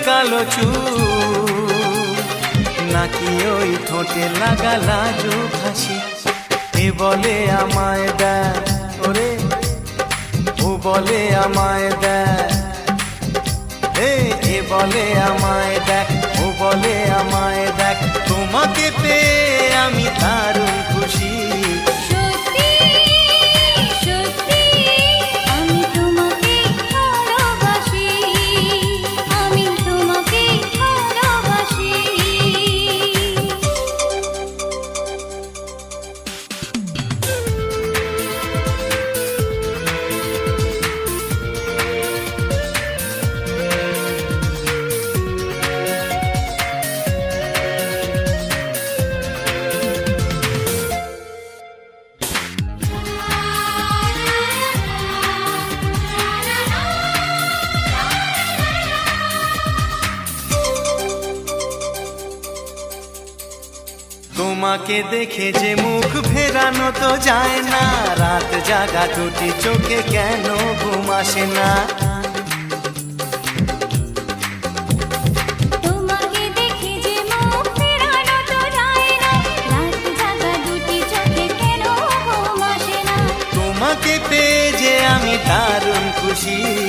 কালো চুল, নাকি ওই ঠোঁটে লাগা লাজুক হাসি। এ বলে আমায় দেয় ওরে, ও বলে আমায় দেয়, এ বলে আমায় দেখ, ও বলে আমায় দেখ, তোমাকে পেয়ে আমি দারুণ খুশি। সত্যি সত্যি আমি তোমাকে ভালোবাসি, আমি তোমাকে ভালোবাসি। তোমাকে দেখে যে মুখ ফেরানো তো যায় না, রাত জাগা দুটি চোখে কেন ঘুম আসে না। তোমাকে দেখে যে মুখ ফেরানো তো যায় না, রাত জাগা দুটি চোখে কেন ঘুম আসে না। তোমাকে পেয়ে যে আমি দারুণ খুশি।